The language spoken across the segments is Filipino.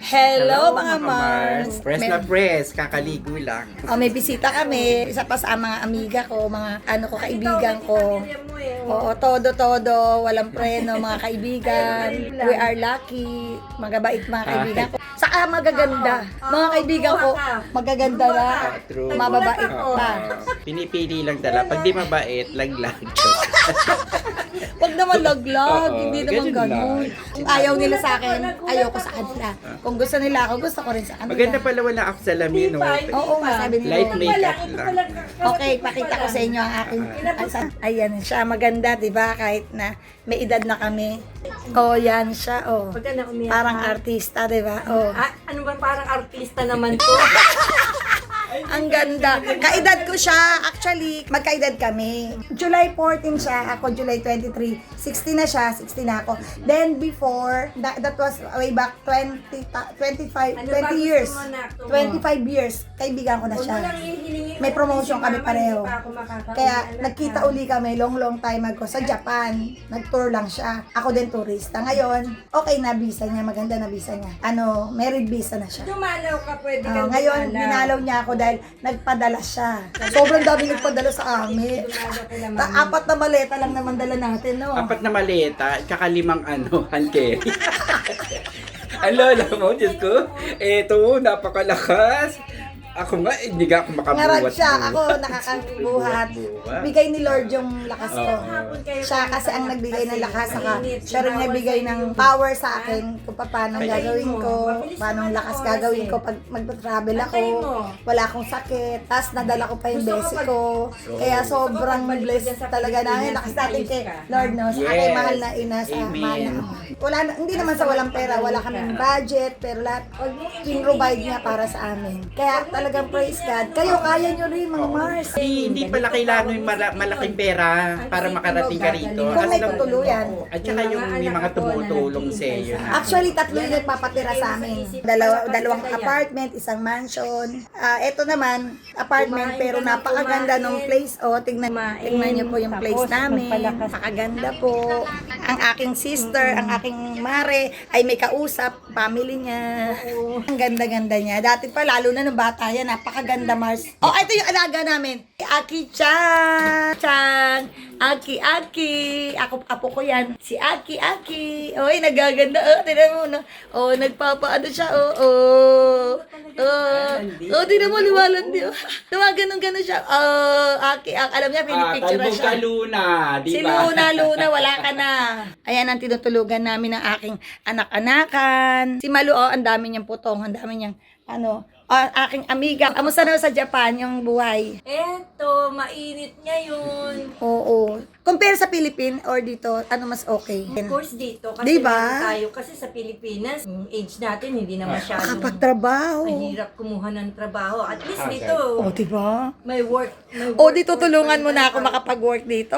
Hello mga Mars! Press na press, kakaligo lang. May bisita kami. Isa pa sa mga amiga ko, mga kaibigan ko. Oo, todo, walang preno, mga kaibigan. We are lucky. Magabait mga kaibigan ko. Saka magaganda. Mga kaibigan ko, magaganda na. True. Mababait pa. Pinipili lang tala. Pag di mabait, laglag. Wag naman laglag, Oo, hindi naman ganun ganun. Kung ayaw nila sa akin, ayoko sa kanila. Kung gusto nila ako, gusto ko rin sa kanila. Maganda pala wala ako sa lamin, no? Oo nga, sabi nila. Light makeup lang. Okay, pakita ko sa inyo ang aking ayan siya, maganda, 'di ba? Kahit na may edad na kami. Oh, yan siya, oh. Parang artista, 'di ba? Oh. Ano ba parang artista naman to? Ang ganda. Kaedad ko siya. Actually, magkaedad kami. July 14 siya. Ako July 23. 60 na siya. 60 na ako. Then before, that was way back 20 years. 25 years. Kaibigan ko na siya. May promotion kami pareho. Kaya nagkita uli kami long time ago sa Japan. Nag-tour lang siya. Ako din turista. Ngayon, okay na visa niya. Maganda na visa niya. Merit visa na siya. Dumalaw ka, pwede kang Ngayon, dinalaw niya ako dahil nagpadala siya. Sobrang dami nagpadala sa amin. 4 na maleta lang naman dala natin, no? 4 na maleta, tsaka 5 hand carry. Ang lola mo, Diyos ko, eto, napakalakas. Ako nga, hindi nga ako makabuhat. Ngarad siya, ako nakakabuhat. Bigay ni Lord yung lakas ko. Siya kasi ang nagbigay ng lakas, saka siya rin nagbigay ng power sa akin kung paano gagawin ko, paano lakas gagawin ko pag mag-travel ako, wala akong sakit, tapos nadala ko pa yung besi ko. Kaya sobrang blessed talaga namin. Lakas natin kay Lord, no? Sa aking mahal na ina, sa mahal na ama. Hindi naman sa walang pera, wala kaming budget, pero lahat pin-provide niya para sa amin. Kaya talagang praise God. Kayo, kaya nyo rin mga Mars. Hindi pala kailangan yung malaking pera para makarating ka rito. Kung may tutuluyan. At saka yung may mga tumutulong sa iyo. Actually, 3 yung nagpapatira sa amin. Dalawang apartment, isang mansion. Ito naman, apartment pero napakaganda ng place. Tingnan niyo po yung place namin. Napakaganda po. Ang aking sister, ang aking mare, ay may kausap, family niya. Ang ganda-ganda niya. Dati pa, lalo na nung bata yan, napakaganda, Mars. Ito yung alaga namin. Aki-chan! Aki-aki! Apo ko yan. Si Aki-aki. Nagaganda. Tignan mo, no? Nagpapaano siya. Tignan mo, liwalan din. Ganun siya. Aki. Alam niya, pinipicture siya. Kalbog ka, Luna. Di Si ba? Luna, wala ka na. Ayan ang tinutulugan namin ng aking anak-anakan. Si Malu, ang dami niyang putong, ang dami niyang, aking amiga. Kamusta na sa Japan yung buhay? Eto, mainit ngayon. Oo. Compare sa Philippines or dito, ano mas okay? Of course dito, kasi Diba? meron tayo, kasi sa Pilipinas, yung age natin, hindi na masyadong Kapagtrabaho. mahirap kumuha ng trabaho. At least dito, Diba? may work. Dito tulungan mo na ako makapag-work dito.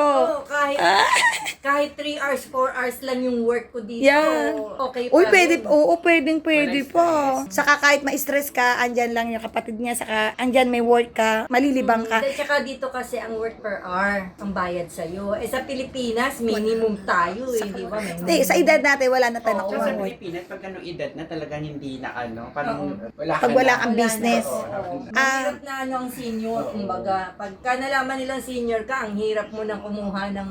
Kahit 3 hours, 4 hours lang yung work ko dito. Yan. Okay pa. Pwede pa. Saka kahit ma-stress ka, andyan lang yung kapatid niya, saka andyan may work ka, malilibang ka. At saka dito kasi ang work per hour, ang bayad sa'yo. Sa Pilipinas, minimum tayo di ba? Sa edad natin, wala na tayo Sa nakuha work. Pilipinas, pag edad na talagang hindi na parang Pag wala kang business. Mahirap na ang senior, kumbaga. Pagka nalaman nilang senior ka, ang hirap mo nang kumuha ng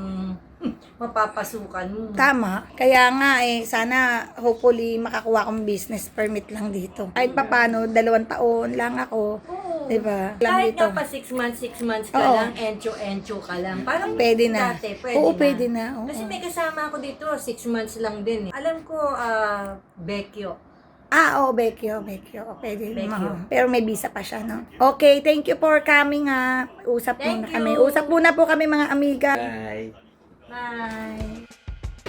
mapapasukan mo. Tama. Kaya nga sana hopefully makakuha akong business permit lang dito. Kahit papano, 2 taon lang ako. Diba? Lang Kahit dito. nga pa 6 months ka Oo. lang, encho ka lang. Parang Pwede na. dati, Pwede na. Oo. Kasi may kasama ako dito, 6 months lang din. Alam ko, Bekyo. Bekyo. Pwede. Bekyo. Pero may visa pa siya, no? Okay, thank you for coming, ha. Usap muna Thank kami. you. Usap muna po kami, mga amiga. Bye. Bye.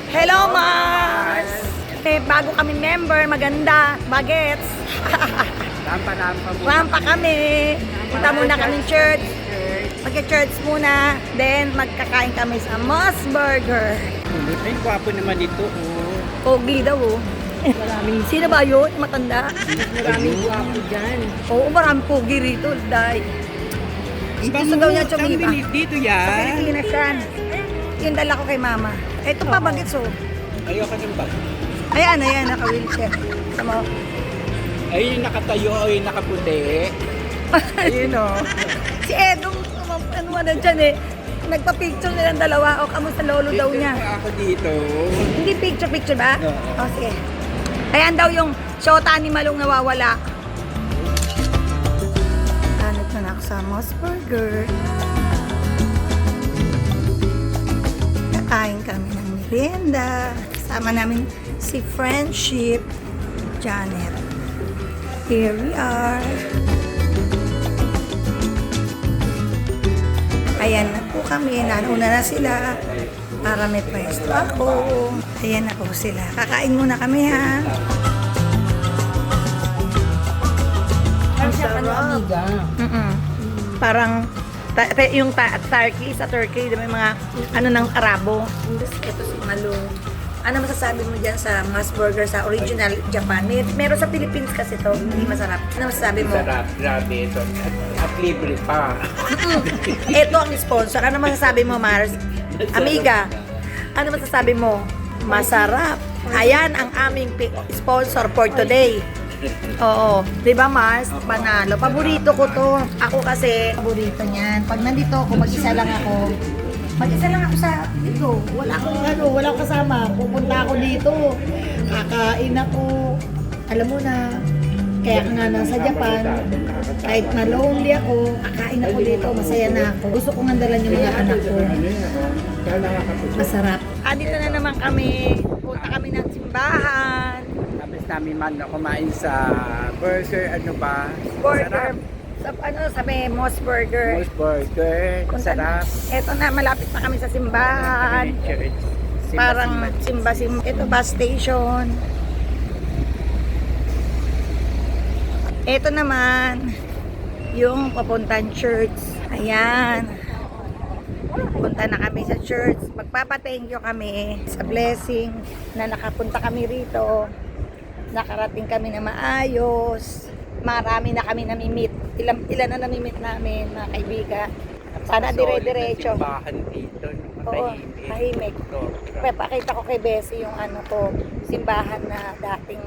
Hello, Mars! Bago kami member, maganda, bagets. Rampa kami. Punta muna kami church. Magka-church muna. Then, magkakain kami sa Moss Burger. Ay, gwapo naman ito. Pogi daw, Sino ba yun? Matanda? Maraming guwapo dyan. Maraming pogi rito, day. Gusto daw niya chumiba. Dito Sa yan. Pilipinas yan. Yung dala ko kay mama. Ito pa, bagets, Ayoko ng bag. Ayan, naka-wheelchair. Sama. Ayun yung nakatayo, yung nakaputi. Ayun o. Si Edong, ano na dyan eh. Nagpa-picture nilang dalawa. O, kamusta lolo daw niya? Ako dito. Hindi picture ba? Oo. O, sige. Ayan daw yung shota ni Malong nawawala. Hanap na ako sa Moss Burger. Kakain kami ng merienda. Kasama namin si Friendship, Janet. Here we are. Ayan na po kami. Nauna na sila. Para may pwesto ako. Ayan na po sila. Kakain muna kami ha. Parang siya ano, amiga. Parang turkey sa Turkey, may mga ano ng Arabo. Ito si Malu. Ano masasabi mo dyan sa Moss Burger sa original Japan? Meron sa Philippines kasi to, hindi masarap. Ano masasabi mo? Sarap, grabe ito. At libre pa. Ito ang sponsor. Ano masasabi mo, Mars? Amiga, ano masasabi mo? Masarap. Ayan ang aming sponsor for today. Oo. Di ba, Mars? Panalo. Paborito ko to. Ako kasi, paborito niyan. Pag nandito ako, mag-isa lang ako. Mag-isa lang ako sa dito. Wala akong kasama. Pupunta ako dito. Kakain ako. Alam mo na, kaya nga nasa Japan, kahit na lonely ako, kakain ako dito, masaya na ako. Gusto kong handalan yung mga anak ko. Masarap. Dito na naman kami. Punta kami ng simbahan. Tapos namin man kumain sa burger, ano ba? Burger. Sarap. Sa may Moss Burger. Moss burger, sarap. Eto na, malapit na kami sa simbahan. Church. Parang simba-simba. Ito, bus station. Ito naman, yung papuntang church. Ayan. Punta na kami sa church. Magpapa-thank you kami sa blessing na nakapunta kami rito. Nakarating kami na maayos. Marami na kami namimit. Ilan na namimit namin, mga kaibigan. Sana dire-diretso. Simbahan dito. Oo, tahimik. Pakita ko kay Bessie yung ano ko, simbahan na dating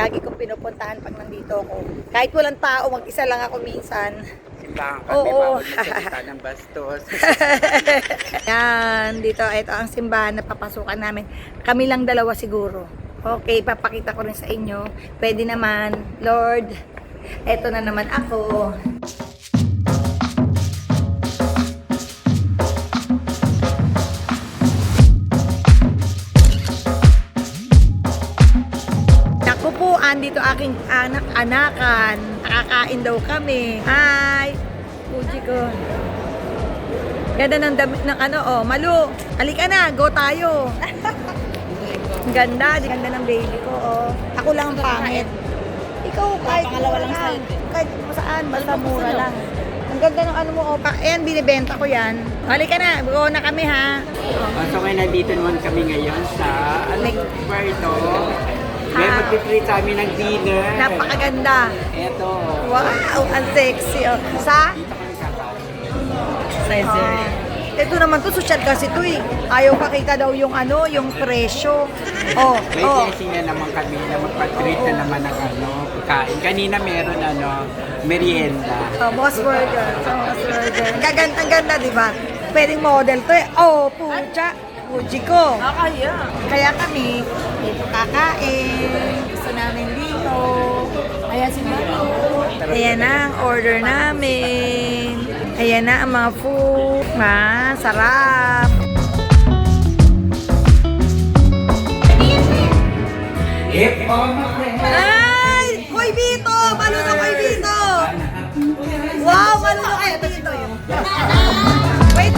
lagi kong pinupuntahan pag nandito ako. Kahit walang tao, mag-isa lang ako minsan. Simbahan kami, Oo. bawal magsalita ng bastos. Yan, dito, ito ang simbahan na papasukan namin. Kami lang dalawa siguro. Okay, papakita ko rin sa inyo. Pwede naman, Lord. Ito na naman ako. Nakupuan dito aking anak-anakan. Nakakain daw kami. Hi! Puji ko. Ganda ng damit ng ano, oh. Malu, halika na, go tayo. Ang ganda, ganda ng baby ko, oh. Ako lang ang pangit. Ikaw, kahit mura lang. Kahit saan, basta mura lang. Ang ganda ng ano mo, oh. Ayan, binibenta ko yan. Halika na, go na kami, ha. So ngayon nandito naman kami ngayon sa Puerto. May mag-treat sa amin ng dinner. Napakaganda. Eto. Wow, ang sexy, oh. Sa? Ito naman to, social kasi to eh. Ayaw pakita daw yung ano, yung presyo. Oh, May oh. blessing na naman kami na magpa-treat na naman ng ano, pagkain. Kanina meron ano, merienda. Oh, Moss Burger. Oh, Moss Burger. Ang ganda, di ba? Pwedeng model to eh. Oh, pucha. Puji ko. Kaya kami, dito kakain. Gusto namin dito. Ayan si Malu. Ayan na ang order namin. Ayan na ang mga food. Masarap. Ay! Koy Vito! Malunok Koy Vito! Wow! Malunok Koy Vito! Wait!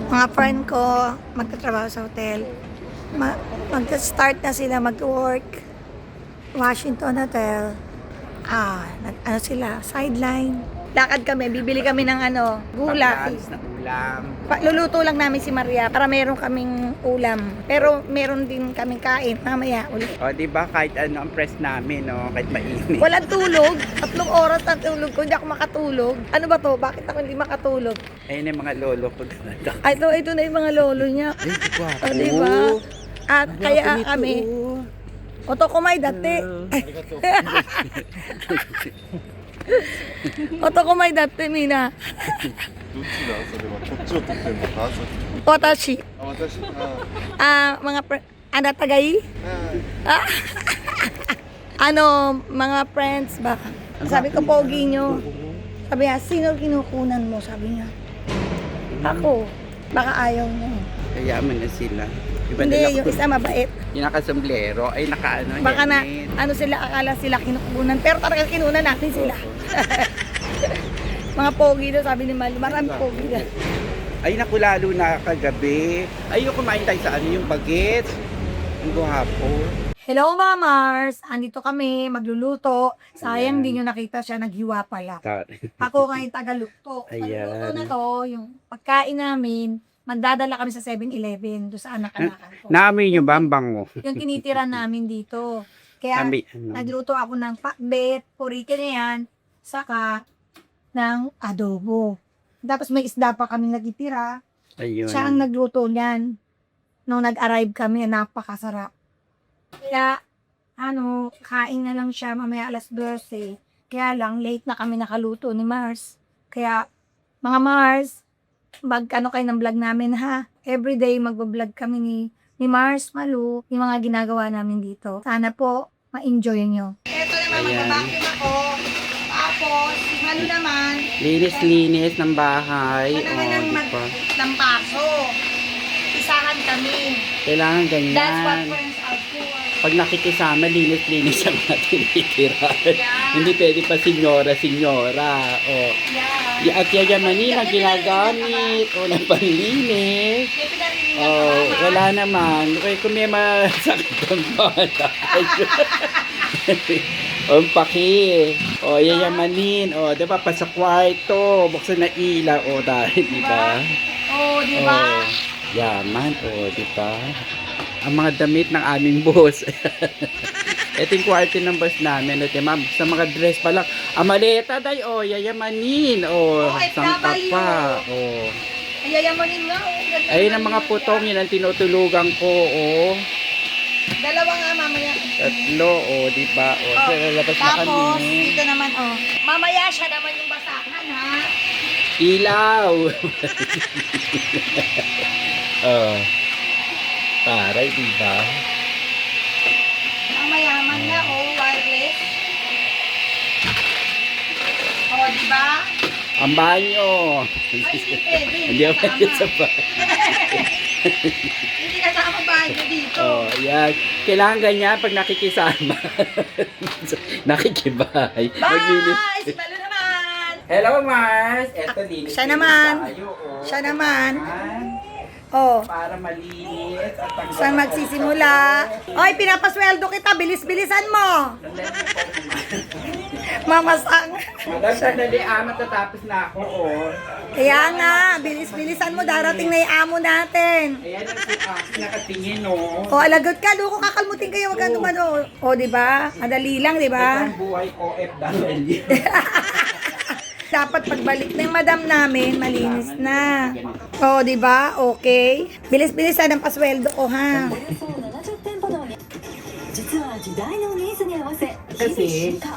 Mga friend ko, magtatrabaho sa hotel. Mag-start na sila mag-work. Washington Hotel. Ano sila? Sideline. Lakad kami, bibili kami ng ano, gula. Pag-lunch na ulam. Luluto lang namin si Maria para meron kaming ulam. Pero meron din kaming kain mamaya ulit. O, di ba kahit ano ang press namin, no? Kahit mainit. Walang tulog. 3 oras ang tulog ko. Hindi ako makatulog. Ano ba to? Bakit ako hindi makatulog? Ayun yung mga lolo ko. Ito na yung mga lolo niya. Ay, di ba? O, diba? At kaya kami, otokomay dati. Otokomay dati, Mina. どっちだそれはこっちを撮ってんのかそっち Otashi. あ私あ Mga ano tagay? あ Ah? Ano, mga friends ba? Sabi ko, pogi nyo. Sabi niya, sino kinukunan mo? Sabi niya. Ako. Baka ayaw niya. Kaya mo na sila. Iba Hindi, nila yung ko- isa mabait. Yung nakasomblero, ay nakaano. Baka na, helmet. ano sila, akala sila kinukunan. Pero talaga kinunan natin sila. Mga pogi daw, sabi ni Mali. Marami pogi daw. Ay, naku, lalo na kagabi. Ay, yung kumain tayo sa ano, yung bagets. Ang guwapo. Hello, mga Mars! Andito kami, magluluto. Sayang di nyo nakita siya, naghiwa pala. Ako ngayon tagalukto. Ayan. Magluluto na to, yung pagkain namin, magdadala kami sa 7-Eleven, doon sa anak-anakan ko. Naamoy nyo ba ang bango? Yung tinitira namin dito. Kaya, Ano? nagluto ako ng pakbet, purike na yan, saka ng adobo. Tapos may isda pa kami nagtitira. Ayun. Siya ang nagluto niyan. Nung nag-arrive kami, napakasarap. Kaya, kain na lang siya mamaya alas 12. Kaya lang, late na kami nakaluto ni Mars. Kaya, mga Mars, magkano kayo ng vlog namin ha? Everyday magbablog kami ni Mars, Malu, yung mga ginagawa namin dito. Sana po, ma-enjoy nyo. Ito naman, Ayan. mag-vacuum ako. Tapos, si Malu naman, Linis-linis ng bahay. Ano naman ang di ba? ng paso. Isahan kami. Kailangan That's what ganyan. friends are for. Pag nakikisama, linis-linis ang mga tinitira. Hindi pwede pa senyora. O. Yeah. At yayamanin ang ginagamit. O, ng panlinis. May pinarinig O, ako, mama. wala naman. Okay, kung may masakit ang bata. O, paki. O, yayamanin. O, diba, pa sa kwarto. Buksan na ilaw. O, dahil, diba? Oh, di ba? Oh, yaman. O, diba? Ang mga damit ng aming boss. Ito yung kwarto ng boss namin. Ito, ma'am, sa mga dress pa lang. Amaleta, day. O, yayamanin. O, Oh, sangka FW. pa. O. Ayayamanin nga. Oh, ganda Ayun ang naman mga yun, putong. Yun ang tinutulugan ko. O. Dalawa nga mamaya. Tatlo. O, diba? O, Oh, lalabas na tapos, kami. dito naman, oh. Mamaya siya naman yung basahan, ha? Ilaw. Oh. Taray, diba? Ang mayaman na, oh, wireless. Oh, di ba? Ang banyo. Ay, hindi pwede. Hindi ako pwede sa banyo. Hindi kasama banyo dito. Oh, yan. Kailangan ganyan pag nakikisama. Nakikibay. Maglinis. Bye! Si Malu naman! Hello, Mars. Eto, linis. Siya naman. Tayo, oh. Siya naman. Yan. Oh, Para malinis. At tanggal saan ang magsisimula? Oy, pinapasweldo kita. Bilis-bilisan mo. Mamasang. Madam, sandali, matatapos na ako, oh. Kaya nga, bilis-bilisan mo. Darating na yung amo natin. Ayan ang nakatingin, oh. O, alagot ka. Doon ko kakalmutin kayo. Wag ka dumano. O, di ba? Madali lang, di ba? Ito ang buhay OFW. Dapat pagbalik na yung madam namin, malinis na. O, di ba? Okay. Bilis-bilisan ang pasweldo ko, ha? 70店舗の実は時代のニーズに合わせ日々 Kasi, 進化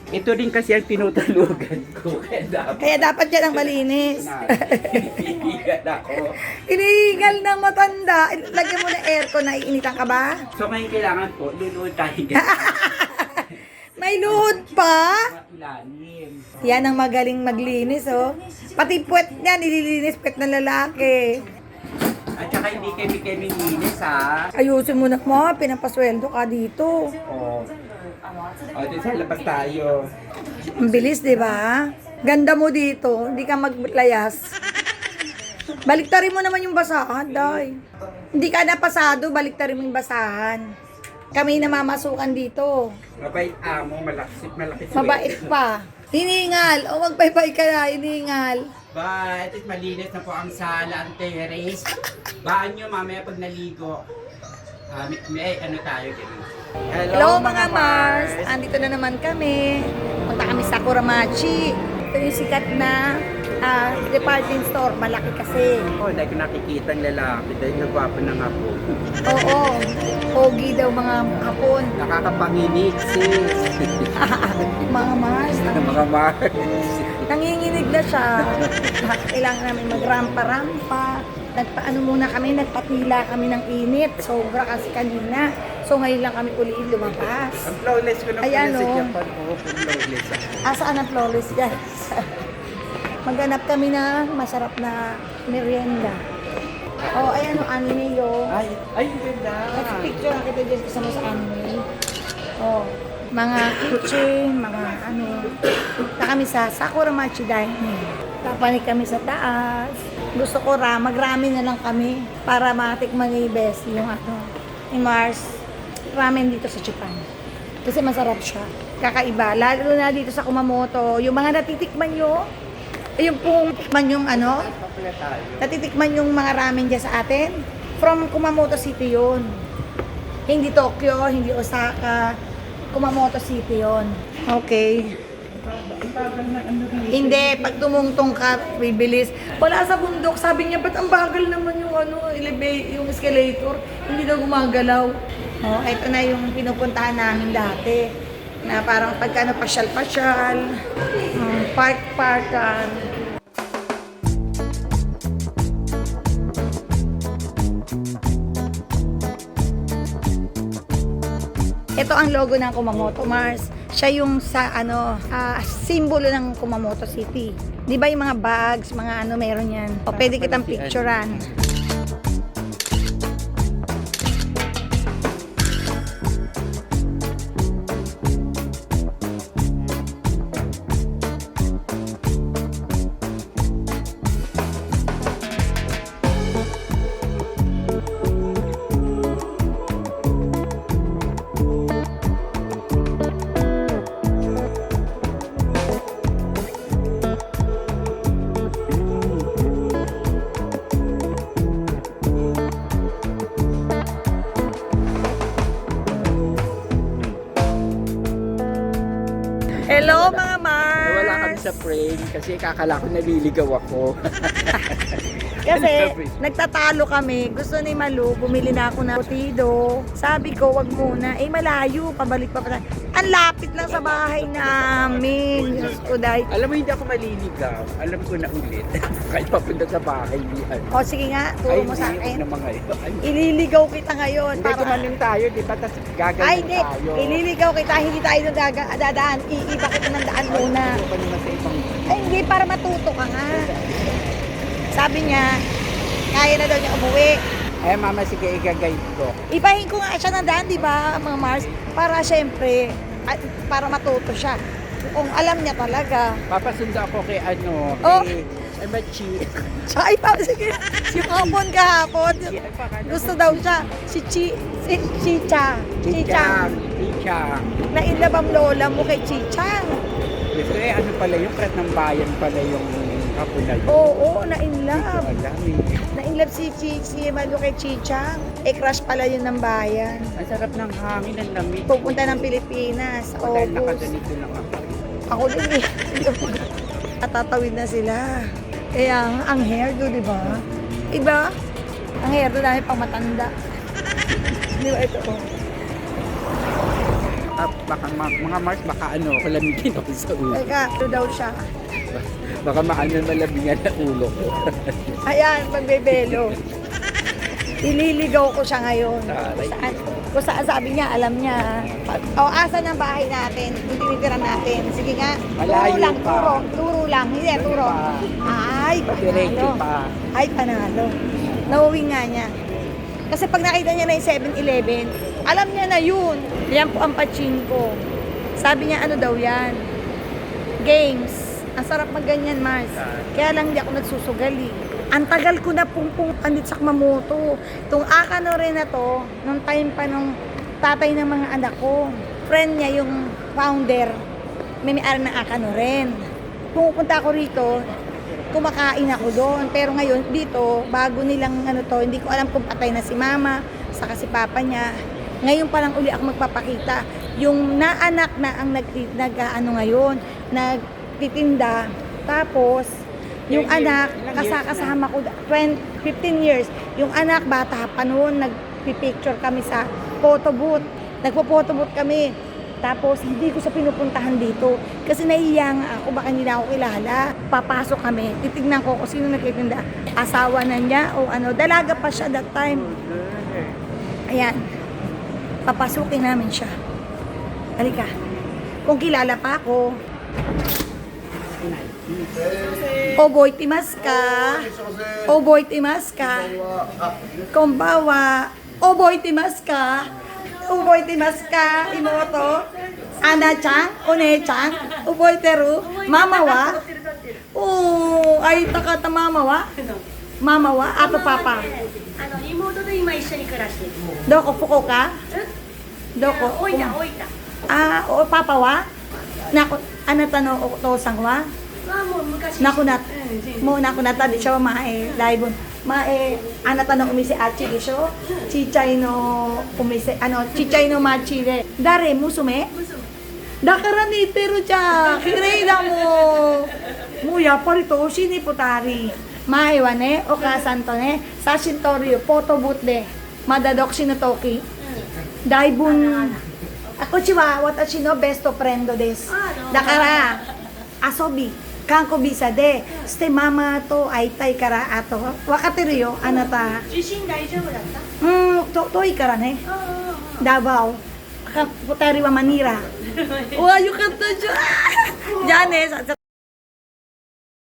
ito rin kasi ang tinutulugan ko. Kaya dapat Kaya dapat yan ang malinis. pinipigan ako. Inihingal ng matanda. Lagyan mo na aircon, naiinitan ka ba? So ngayon kailangan po, luluod tayo May luhod pa? ilalim. Yan ang magaling maglinis, oh. Pati puwet niya, nililinis puwet ng lalaki. At saka hindi kemi-kemi linis, ha? Ayusin mo na mo, pinapasweldo ka dito. O, dito sa labas tayo. Ang bilis, di ba? Ganda mo dito, hindi ka maglayas. Baliktarin mo naman yung basahan, day. Hindi ka napasado, baliktarin mo yung basahan. Kami namamasukan dito. Mabait amo, malaki Mabait pa. Hiningal. O, magpaypay ka na, hiningal. But, malinis na po ang sala, ang terrace. Baan nyo mamaya pag naligo. May ano tayo, ganun. Hello mga Mars! Andito na naman kami. Punta kami sa Kuramachi. Ito yung sikat na department store, malaki kasi. Oh, dahil ko nakikita ang lalaki, dahil nagwapo ng hapon. Oo, pogi daw mga hapon. Nakakapanginig, sis. Mga Mars, Mga Mars. nanginginig na siya. Kailangan namin magrampa-rampa. Nagpaano muna kami, nagpatila kami ng init. Sobra kasi kanina. So ngayon lang kami ulit lumabas. Ang flawless ko na Ayan, pala sa oh. Japan. Oo, flawless. Asaan ang flawless, guys? Maghanap kami na masarap na merienda. Oh, ayan o, anime yo. Ay, ganda. Kasi picture na kita dyan kasama sa anime. Oh, mga kitchen, mga ano. Na kami sa Sakura-machi Dining. Tapanik kami sa taas. Gusto ko magrami na lang kami para matikman ni Bessie yung ano, ni Mars. Ramen dito sa Japan. Kasi masarap siya. Kakaiba. Lalo na dito sa Kumamoto. Yung mga natitikman nyo, yung pong tikman yung ano, Papala tayo. natitikman yung mga ramen dyan sa atin. From Kumamoto City yun. Hindi Tokyo, hindi Osaka. Kumamoto City yun. Okay. Hindi, pag tumungtong ka, bibilis. Wala sa bundok, sabi niya, ba't ang bagal naman yung yung escalator? Hindi na gumagalaw. Oh, ito na yung pinupuntahan namin dati. Na parang pagka pasyal-pasyal, park-parkan. Ito ang logo ng Kumamoto Mars. Siya yung sa simbolo ng Kumamoto City. 'Di ba yung mga bags, mga meron 'yan. O pwede kitang picturean. Hello mga Mars! Nawala kami sa prank kasi kakala ko naliligaw ako. Kasi nagtatalo kami. Gusto ni Malu, bumili na ako ng potido. Sabi ko, wag muna. Eh malayo, pabalik pa pa. Ang lapit lang sa bahay namin. Diyos ko dahil. Alam mo, hindi ako maliligaw. Alam ko na ulit. Kahit papunta sa bahay niyan. O sige nga, turo mo sa Ay, akin. naman ngayon. Ay, Ililigaw kita ngayon. hindi, gumanon tayo, di ba? Tapos Ay, gagaling hindi. tayo. Ililigaw kita. Hindi tayo dadaan. Iiba kita ng daan muna. Ano pa naman sa ibang... Ay, hindi. Para matuto ka nga. Sabi niya, kaya na daw niya umuwi. Eh, mama, sige, igagayad ko. Ibahin ko nga siya ng daan, di ba, mga Mars? Para syempre, para matuto siya. Kung alam niya talaga. Papasundo ako kay ano, Oh. kay Machi. Ay, sige. Yung hapon kahapon. Gusto daw siya. Si Chicha. Chichang. Chichang. Nainlove ang lola mo kay Chichang. Gusto ano pala yung pret ng bayan pala yung kapulay. Oo, nainlove. Alam eh. Nainlove si Malu kay Chichang. Eh, crush pala yun ng bayan. Ang sarap ng hangin, ang lamig. Pupunta ng Pilipinas. Dahil August. nakaganito lang ako. Ako din eh. Natatawid na sila. Kaya ang hairdo, di ba? Iba? Ang hairdo namin pang matanda. Di ba ito? Baka mga Mars, baka ano, kalamigin ako sa ulo. Teka, ito daw siya. Baka malamig na ulo ko. Ayan, pagbebelo. Ililigaw ko siya ngayon. Kung saan sabi niya, alam niya. Asan ang bahay natin? Kung tinitira natin. Sige nga, Malayo turo lang, pa. turo lang. Hindi, turo. Ay, Diretso panalo. pa. Ay, panalo. Nauwi nga niya. Kasi pag nakita niya na yung 7-Eleven, alam niya na yun. Yan po ang pachinko. Sabi niya, ano daw yan? Games. Ang sarap magganyan, Mars. Kaya lang hindi ako nagsusugali. Ang tagal ko na pungpung pandit sa Kumamoto. Itong Akano rin na to, nung time pa nung tatay ng mga anak ko. Friend niya yung founder. May-ari ng Akano rin. Pumupunta ako rito, kumakain ako doon. Pero ngayon, dito, bago nilang hindi ko alam kung patay na si mama, saka si papa niya. Ngayon pa lang uli ako magpapakita. Yung naanak na ang ngayon, nagtitinda. Tapos, Yung anak, kasama ko 15 years. Yung anak, bata pa noon, nagpipicture kami sa photo booth. Nagpo-photo booth kami. Tapos, hindi ko siya pinupuntahan dito. Kasi nahiya nga ako, baka hindi na ako kilala. Papasok kami, titignan ko kung sino nagtitinda. Asawa na niya o ano, dalaga pa siya that time. Ayan. Papasukin namin siya. Halika. Kung kilala pa ako. Oboy timaska. Oboy timaska. Konbawa. Oboy timaska. Oboy timaska. Imoto. Ana-chan, one-chan, oboy teru. Mama wa. Oh, ay takata mama wa. Mama wa, ato papa. 妹と今一緒に暮らしてる。 Doko, fuko ka? Doko. 老いた老いた。 Ah, o papa wa? Nako, anata no otosang wa? はもう昔。 Nakunat. Mo nakunata di siya mae laibon. Mae anata no umise achi gisho. Chichay no umise ano, chichay no machire. Dare musume? Dakara ni teru cha. Kirei da mo. Mo yappari toshi ni potari. Mae wa ne, okasan to ne, sashin toriyo, photo booth de. Madadoksi no toki. Daibun. Ako chiwa, watashi no best friend desu. Dakara, asobi. Kanko bisa de, ste mama to aitai kara ato. Wakateru yo, anata. 受信大丈夫だった？遠いからね。ああ。Davao. Putari wa Manila. Wow, yukata dyan. Diyan eh.